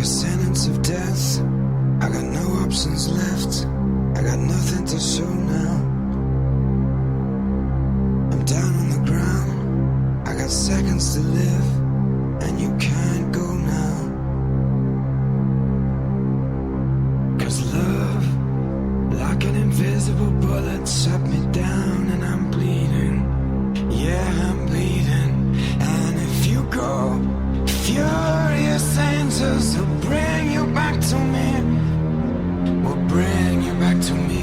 sentence of death. I got no options left. I got nothing to show now. I'm down on the ground. I got seconds to live, and you can't go now. 'Cause love, like an invisible bullet, shut me down and I'm bleeding. Yeah, I'm bleeding. And if you go, furious angels will bring you back to me. Will bring you back to me.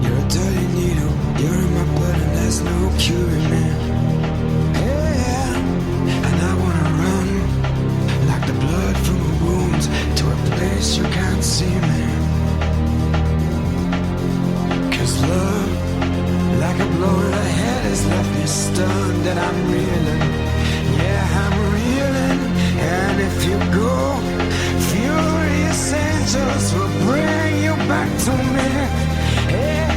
You're a dirty needle, you're in my blood and there's no curing me. Yeah, and I wanna run like the blood from a wound to a place you can't see me. 'Cause love, like a blow to the head, has left me stunned and I'm reeling. Yeah, I'm reeling. And if you go, furious angels will bring you back to me. Yeah.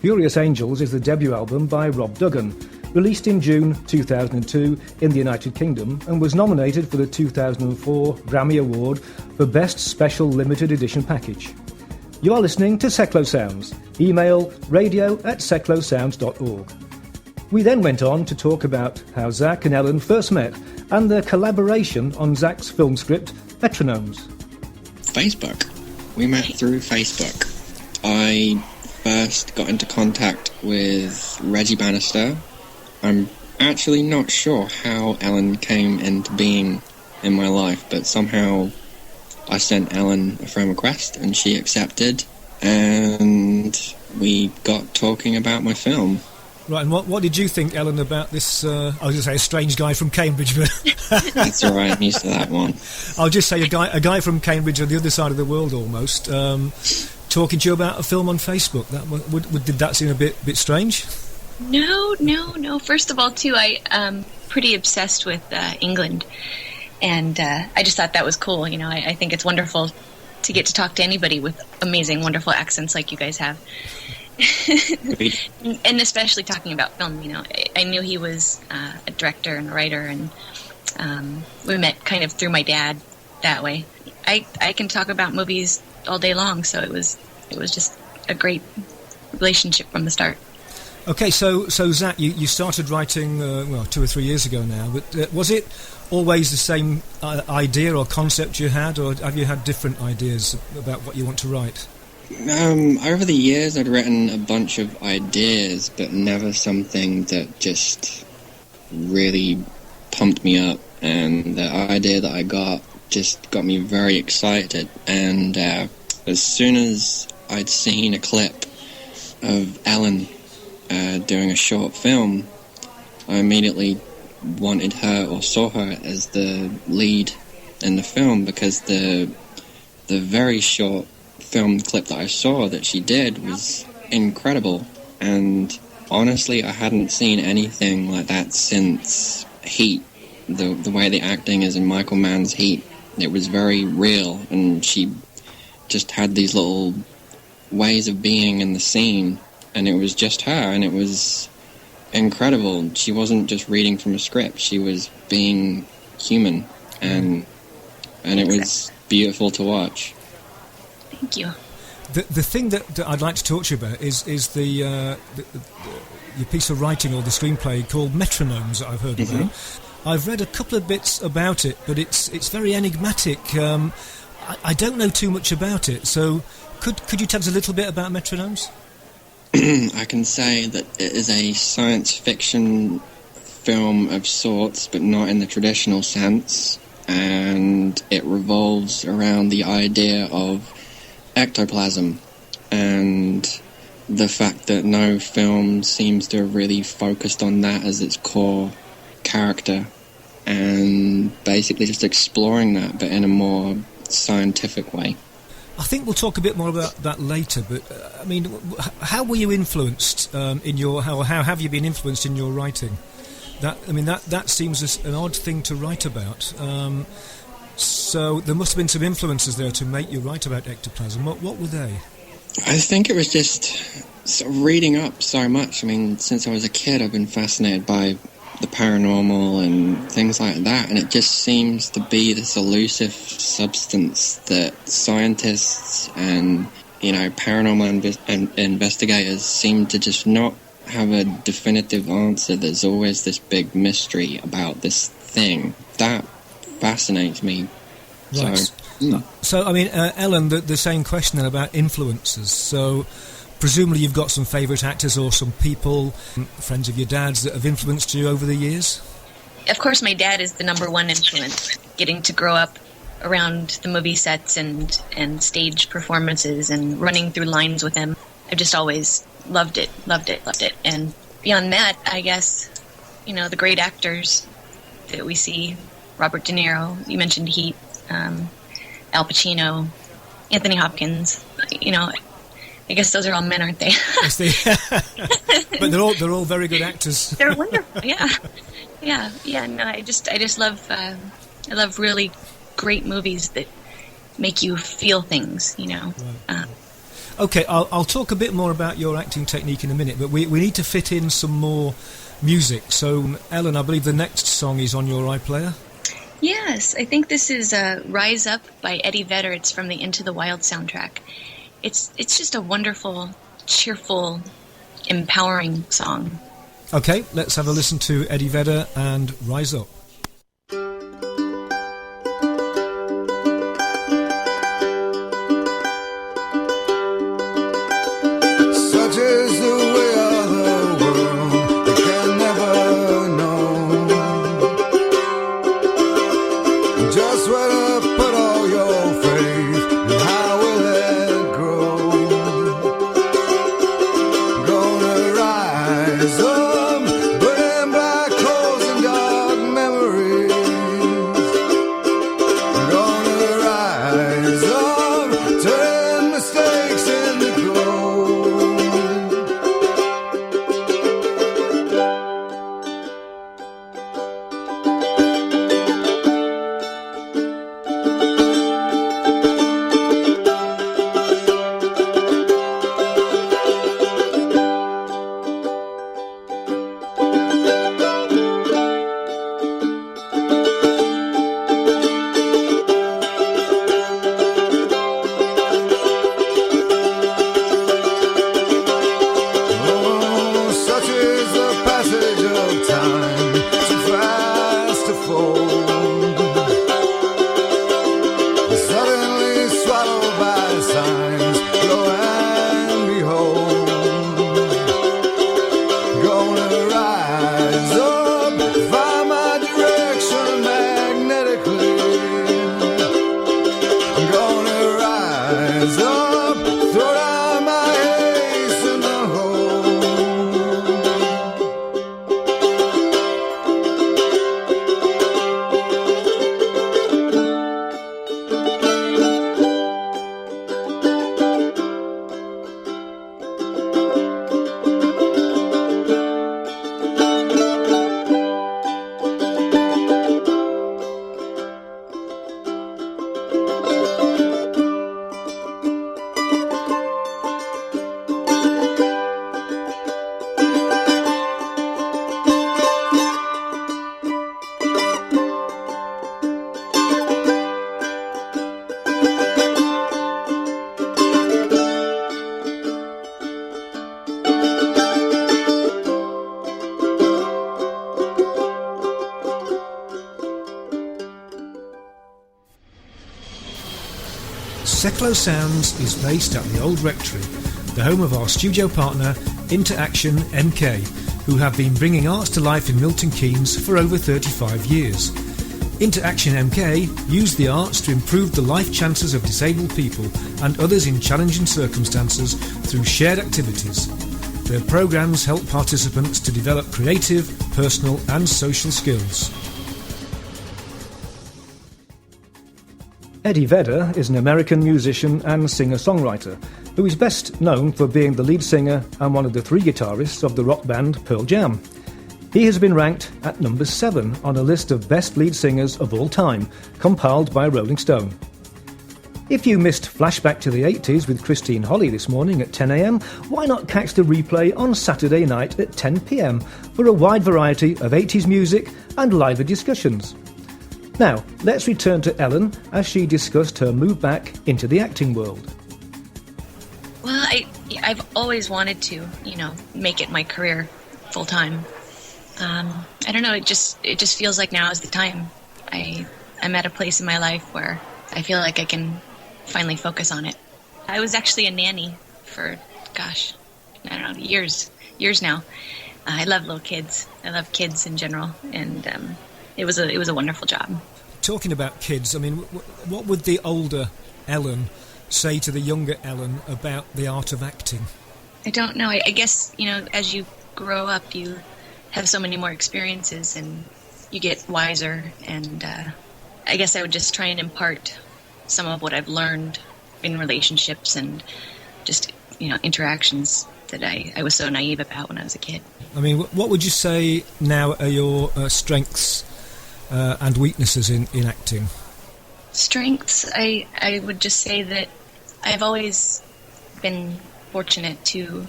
Furious Angels is the debut album by Rob Duggan, released in June 2002 in the United Kingdom and was nominated for the 2004 Grammy Award for Best Special Limited Edition Package. You are listening to Seclo Sounds. Email radio@seclosounds.org. We then went on to talk about how Zach and Ellen first met and their collaboration on Zach's film script, Metronomes. Facebook. We met through Facebook. I first got into contact with Reggie Bannister. I'm actually not sure how Ellen came into being in my life, but somehow I sent Ellen a friend request and she accepted, and we got talking about my film. Right, and what did you think, Ellen, about this, I was going to say a strange guy from Cambridge, but... That's all right, I'm used to that one. I'll just say a guy from Cambridge on the other side of the world almost, talking to you about a film on Facebook. Did that seem a bit strange? No. First of all, too, I'm pretty obsessed with England, and I just thought that was cool. You know, I think it's wonderful to get to talk to anybody with amazing, wonderful accents like you guys have. And especially talking about film, you know, I knew he was a director and a writer, and we met kind of through my dad that way. I can talk about movies all day long, so it was just a great relationship from the start. Okay, so Zach, you started writing 2 or 3 years ago now, but was it always the same idea or concept you had, or have you had different ideas about what you want to write? Over the years, I'd written a bunch of ideas, but never something that just really pumped me up. And the idea that I got just got me very excited. And as soon as I'd seen a clip of Ellen doing a short film, I immediately wanted her or saw her as the lead in the film, because the very short film clip that I saw that she did was incredible. And honestly, I hadn't seen anything like that since Heat. The way the acting is in Michael Mann's Heat, it was very real, and she just had these little ways of being in the scene, and it was just her, and it was incredible. She wasn't just reading from a script, she was being human, and it was beautiful to watch. Thank you. The thing that I'd like to talk to you about is your piece of writing or the screenplay called Metronomes that I've heard about. I've read a couple of bits about it, but it's very enigmatic. I don't know too much about it, so could you tell us a little bit about Metronomes? I can say that it is a science fiction film of sorts, but not in the traditional sense, and it revolves around the idea of ectoplasm and the fact that no film seems to have really focused on that as its core character, and basically just exploring that but in a more scientific way. I think we'll talk a bit more about that later, but I mean, how were you influenced in your how have you been influenced in your writing? That seems an odd thing to write about. So there must have been some influences there to make you write about ectoplasm. What were they? I think it was just sort of reading up so much. I mean, since I was a kid, I've been fascinated by the paranormal and things like that, and it just seems to be this elusive substance that scientists and, you know, paranormal investigators seem to just not have a definitive answer. There's always this big mystery about this thing. That fascinates me. Right. So I mean, Ellen, the same question then about influences. So presumably you've got some favourite actors or some people, friends of your dad's, that have influenced you over the years? Of course, my dad is the number one influence. Getting to grow up around the movie sets and stage performances and running through lines with him, I've just always loved it. And beyond that, I guess, you know, the great actors that we see, Robert De Niro, you mentioned Heat, Al Pacino, Anthony Hopkins, you know, I guess those are all men, aren't they? Yes, but they're all very good actors. They're wonderful. Yeah. No, I just love I love really great movies that make you feel things. You know. Right. Okay, I'll talk a bit more about your acting technique in a minute, but we need to fit in some more music. So, Ellen, I believe the next song is on your iPlayer. Yes, I think this is "Rise Up" by Eddie Vedder. It's from the Into the Wild soundtrack. It's just a wonderful, cheerful, empowering song. Okay, let's have a listen to Eddie Vedder and Rise Up. Such is the way of the world, you can never know just where to put all your faith and how will it grow. Gonna rise up, burning black holes and dark memories. Gonna rise up, turn mistakes into gold. Oh, such is the passage of time, too fast to fold. Suddenly swallowed by signs, lo and behold. Gonna rise up, find my direction magnetically. Gonna rise up, throw down my ace in the hole. Seklo Sounds is based at the Old Rectory, the home of our studio partner, Interaction MK, who have been bringing arts to life in Milton Keynes for over 35 years. Interaction MK use the arts to improve the life chances of disabled people and others in challenging circumstances through shared activities. Their programs help participants to develop creative, personal and social skills. Eddie Vedder is an American musician and singer-songwriter who is best known for being the lead singer and one of the 3 guitarists of the rock band Pearl Jam. He has been ranked at number 7 on a list of best lead singers of all time, compiled by Rolling Stone. If you missed Flashback to the 80s with Christine Holly this morning at 10 a.m, why not catch the replay on Saturday night at 10 p.m. for a wide variety of 80s music and lively discussions? Now, let's return to Ellen as she discussed her move back into the acting world. Well, I've always wanted to, make it my career full time. I don't know. It just feels like now is the time. I'm at a place in my life where I feel like I can finally focus on it. I was actually a nanny for, years now. I love little kids. I love kids in general, and it was a wonderful job. Talking about kids, I mean, what would the older Ellen say to the younger Ellen about the art of acting? I don't know. I guess, as you grow up, you have so many more experiences and you get wiser, and I guess I would just try and impart some of what I've learned in relationships and just, interactions that I was so naive about when I was a kid. I mean, what would you say now are your strengths and weaknesses in acting? Strengths, I would just say that I've always been fortunate to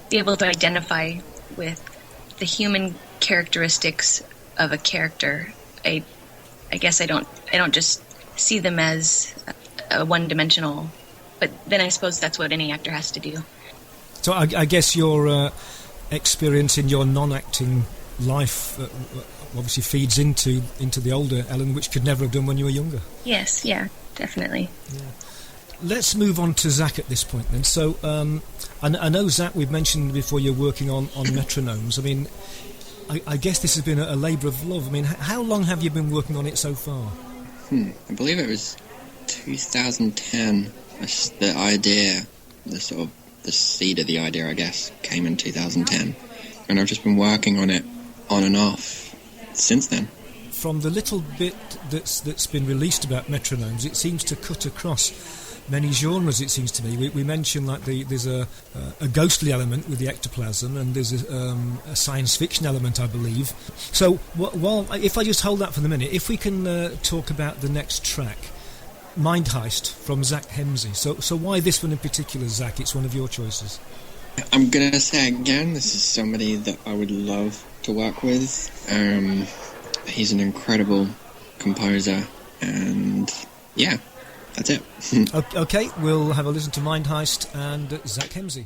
be able to identify with the human characteristics of a character. I guess I don't just see them as a one-dimensional, but then I suppose that's what any actor has to do. So I guess your experience in your non-acting life obviously feeds into the older Ellen, which could never have done when you were younger. Yes, yeah, definitely. Yeah. Let's move on to Zach at this point then. So I know, Zach, we've mentioned before you're working on Metronomes. I mean, I guess this has been a labour of love. I mean, how long have you been working on it so far? I believe it was 2010. The idea, the seed of the idea, I guess, came in 2010. And I've just been working on it on and off since then. From the little bit that's been released about Metronomes, it seems to cut across many genres, it seems to me. We mentioned like there's a ghostly element with the ectoplasm, and there's a science fiction element, I believe. So if I just hold that for the minute, if we can talk about the next track, Mind Heist from Zach Hemsey. So why this one in particular, Zach? It's one of your choices. I'm going to say again, this is somebody that I would love to work with. He's an incredible composer, and yeah, that's it. Okay, we'll have a listen to Mind Heist and Zach Hemsey.